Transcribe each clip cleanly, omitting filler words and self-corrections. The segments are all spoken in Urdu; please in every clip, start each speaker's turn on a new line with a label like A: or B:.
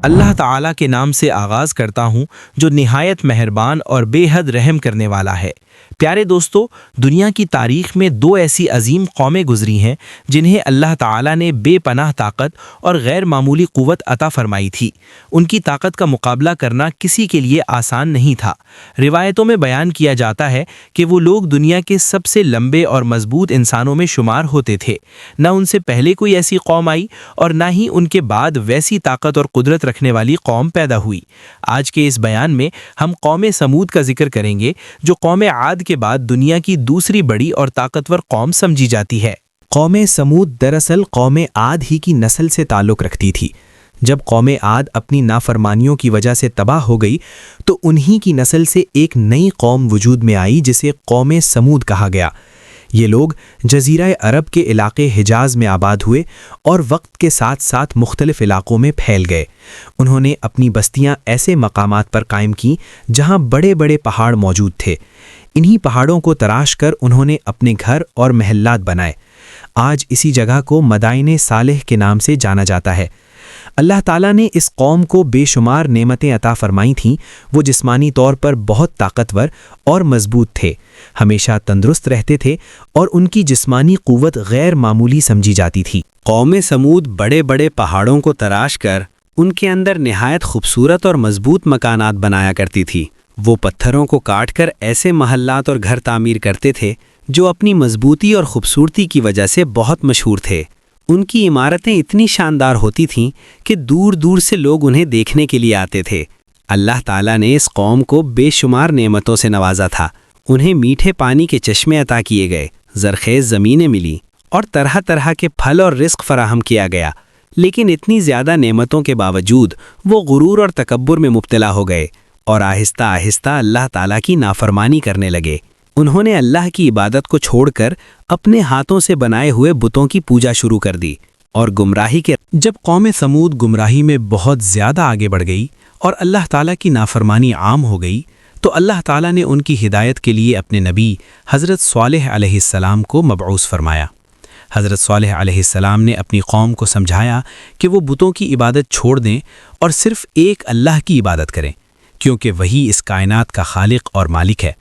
A: اللہ تعالیٰ کے نام سے آغاز کرتا ہوں جو نہایت مہربان اور بے حد رحم کرنے والا ہے۔ پیارے دوستو، دنیا کی تاریخ میں دو ایسی عظیم قومیں گزری ہیں جنہیں اللہ تعالیٰ نے بے پناہ طاقت اور غیر معمولی قوت عطا فرمائی تھی۔ ان کی طاقت کا مقابلہ کرنا کسی کے لیے آسان نہیں تھا۔ روایتوں میں بیان کیا جاتا ہے کہ وہ لوگ دنیا کے سب سے لمبے اور مضبوط انسانوں میں شمار ہوتے تھے۔ نہ ان سے پہلے کوئی ایسی قوم آئی اور نہ ہی ان کے بعد ویسی طاقت اور قدرت رکھنے والی قوم پیدا ہوئی۔ آج کے اس بیان میں ہم قوم سمود کا ذکر کریں گے جو قوم عاد کے بعد دنیا کی دوسری بڑی اور طاقتور قوم سمجھی جاتی ہے۔
B: قوم سمود دراصل قوم عاد ہی کی نسل سے تعلق رکھتی تھی۔ جب قوم عاد اپنی نافرمانیوں کی وجہ سے تباہ ہو گئی تو انہی کی نسل سے ایک نئی قوم وجود میں آئی جسے قوم سمود کہا گیا۔ یہ لوگ جزیرہ عرب کے علاقے حجاز میں آباد ہوئے اور وقت کے ساتھ ساتھ مختلف علاقوں میں پھیل گئے۔ انہوں نے اپنی بستیاں ایسے مقامات پر قائم کیں جہاں بڑے بڑے پہاڑ موجود تھے۔ انہی پہاڑوں کو تراش کر انہوں نے اپنے گھر اور محلات بنائے۔ آج اسی جگہ کو مدائن صالح کے نام سے جانا جاتا ہے۔ اللہ تعالیٰ نے اس قوم کو بے شمار نعمتیں عطا فرمائی تھیں۔ وہ جسمانی طور پر بہت طاقتور اور مضبوط تھے، ہمیشہ تندرست رہتے تھے اور ان کی جسمانی قوت غیر معمولی سمجھی جاتی تھی۔
C: قوم سمود بڑے بڑے پہاڑوں کو تراش کر ان کے اندر نہایت خوبصورت اور مضبوط مکانات بنایا کرتی تھی۔ وہ پتھروں کو کاٹ کر ایسے محلات اور گھر تعمیر کرتے تھے جو اپنی مضبوطی اور خوبصورتی کی وجہ سے بہت مشہور تھے۔ ان کی عمارتیں اتنی شاندار ہوتی تھیں کہ دور دور سے لوگ انہیں دیکھنے کے لیے آتے تھے۔ اللہ تعالیٰ نے اس قوم کو بے شمار نعمتوں سے نوازا تھا۔ انہیں میٹھے پانی کے چشمے عطا کیے گئے، زرخیز زمینیں ملی اور طرح طرح کے پھل اور رزق فراہم کیا گیا۔ لیکن اتنی زیادہ نعمتوں کے باوجود وہ غرور اور تکبر میں مبتلا ہو گئے اور آہستہ آہستہ اللہ تعالیٰ کی نافرمانی کرنے لگے۔ انہوں نے اللہ کی عبادت کو چھوڑ کر اپنے ہاتھوں سے بنائے ہوئے بتوں کی پوجا شروع کر دی اور گمراہی کے
B: جب قوم سمود گمراہی میں بہت زیادہ آگے بڑھ گئی اور اللہ تعالیٰ کی نافرمانی عام ہو گئی تو اللہ تعالیٰ نے ان کی ہدایت کے لیے اپنے نبی حضرت صالح علیہ السلام کو مبعوث فرمایا۔ حضرت صالح علیہ السلام نے اپنی قوم کو سمجھایا کہ وہ بتوں کی عبادت چھوڑ دیں اور صرف ایک اللہ کی عبادت کریں، کیونکہ وہی اس کائنات کا خالق اور مالک ہے۔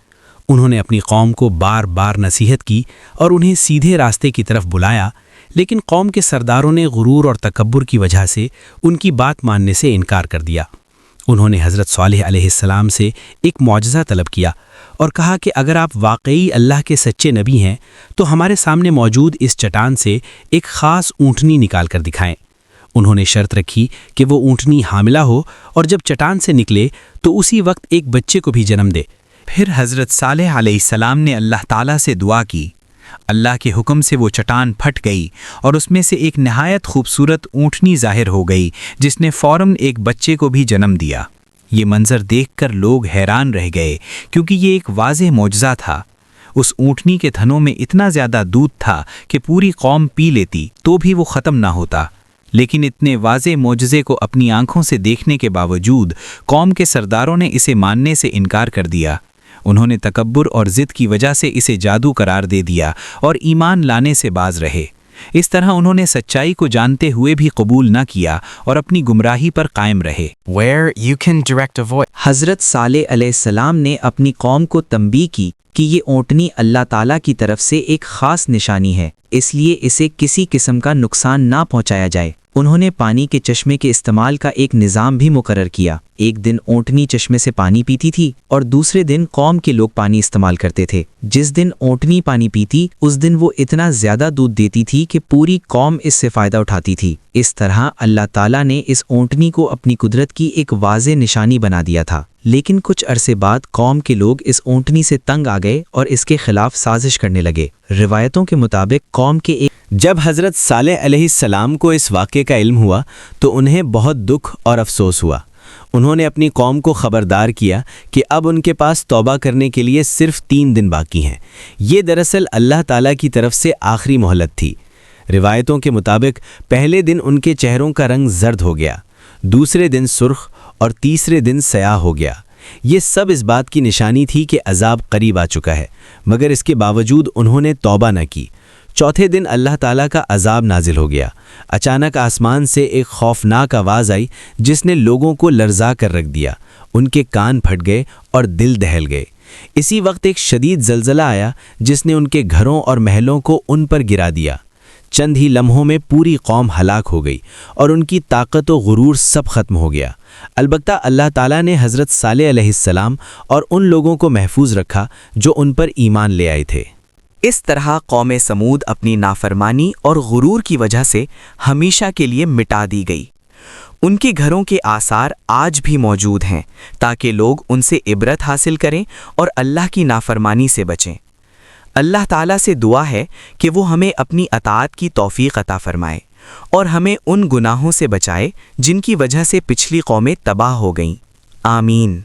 B: انہوں نے اپنی قوم کو بار بار نصیحت کی اور انہیں سیدھے راستے کی طرف بلایا، لیکن قوم کے سرداروں نے غرور اور تکبر کی وجہ سے ان کی بات ماننے سے انکار کر دیا۔ انہوں نے حضرت صالح علیہ السلام سے ایک معجزہ طلب کیا اور کہا کہ اگر آپ واقعی اللہ کے سچے نبی ہیں تو ہمارے سامنے موجود اس چٹان سے ایک خاص اونٹنی نکال کر دکھائیں۔ انہوں نے شرط رکھی کہ وہ اونٹنی حاملہ ہو اور جب چٹان سے نکلے تو اسی وقت ایک بچے کو بھی جنم دے۔
D: پھر حضرت صالح علیہ السلام نے اللہ تعالیٰ سے دعا کی۔ اللہ کے حکم سے وہ چٹان پھٹ گئی اور اس میں سے ایک نہایت خوبصورت اونٹنی ظاہر ہو گئی جس نے فوراً ایک بچے کو بھی جنم دیا۔ یہ منظر دیکھ کر لوگ حیران رہ گئے کیونکہ یہ ایک واضح معجزہ تھا۔ اس اونٹنی کے تھنوں میں اتنا زیادہ دودھ تھا کہ پوری قوم پی لیتی تو بھی وہ ختم نہ ہوتا، لیکن اتنے واضح معجزے کو اپنی آنکھوں سے دیکھنے کے باوجود قوم کے سرداروں نے اسے ماننے سے انکار کر دیا۔ انہوں نے تکبر اور ضد کی وجہ سے اسے جادو قرار دے دیا اور ایمان لانے سے باز رہے۔ اس طرح انہوں نے سچائی کو جانتے ہوئے بھی قبول نہ کیا اور اپنی گمراہی پر قائم رہے۔
E: حضرت صالح علیہ السلام نے اپنی قوم کو تنبیہ کی کہ یہ اونٹنی اللہ تعالیٰ کی طرف سے ایک خاص نشانی ہے، اس لیے اسے کسی قسم کا نقصان نہ پہنچایا جائے۔ انہوں نے پانی کے چشمے کے استعمال کا ایک نظام بھی مقرر کیا۔ ایک دن اونٹنی چشمے سے پانی پیتی تھی اور دوسرے دن قوم کے لوگ پانی استعمال کرتے تھے۔ جس دن اونٹنی پانی پیتی اس دن وہ اتنا زیادہ دودھ دیتی تھی کہ پوری قوم اس سے فائدہ اٹھاتی تھی۔ اس طرح اللہ تعالیٰ نے اس اونٹنی کو اپنی قدرت کی ایک واضح نشانی بنا دیا تھا۔ لیکن کچھ عرصے بعد قوم کے لوگ اس اونٹنی سے تنگ آ گئے اور اس کے خلاف سازش کرنے لگے۔ روایتوں کے مطابق قوم کے
C: جب حضرت صالح علیہ السلام کو اس واقعے کا علم ہوا تو انہیں بہت دکھ اور افسوس ہوا۔ انہوں نے اپنی قوم کو خبردار کیا کہ اب ان کے پاس توبہ کرنے کے لیے صرف 3 دن باقی ہیں۔ یہ دراصل اللہ تعالیٰ کی طرف سے آخری مہلت تھی۔ روایتوں کے مطابق پہلے دن ان کے چہروں کا رنگ زرد ہو گیا، دوسرے دن سرخ اور تیسرے دن سیاہ ہو گیا۔ یہ سب اس بات کی نشانی تھی کہ عذاب قریب آ چکا ہے، مگر اس کے باوجود انہوں نے توبہ نہ کی۔
B: چوتھے دن اللہ تعالیٰ کا عذاب نازل ہو گیا۔ اچانک آسمان سے ایک خوفناک آواز آئی جس نے لوگوں کو لرزا کر رکھ دیا۔ ان کے کان پھٹ گئے اور دل دہل گئے۔ اسی وقت ایک شدید زلزلہ آیا جس نے ان کے گھروں اور محلوں کو ان پر گرا دیا۔ چند ہی لمحوں میں پوری قوم ہلاک ہو گئی اور ان کی طاقت و غرور سب ختم ہو گیا۔ البتہ اللہ تعالیٰ نے حضرت صالح علیہ السلام اور ان لوگوں کو محفوظ رکھا جو ان پر ایمان لے آئے تھے۔
E: اس طرح قوم سمود اپنی نافرمانی اور غرور کی وجہ سے ہمیشہ کے لیے مٹا دی گئی۔ ان کے گھروں کے آثار آج بھی موجود ہیں تاکہ لوگ ان سے عبرت حاصل کریں اور اللہ کی نافرمانی سے بچیں۔ اللہ تعالیٰ سے دعا ہے کہ وہ ہمیں اپنی اطاعت کی توفیق عطا فرمائے اور ہمیں ان گناہوں سے بچائے جن کی وجہ سے پچھلی قومیں تباہ ہو گئیں۔ آمین۔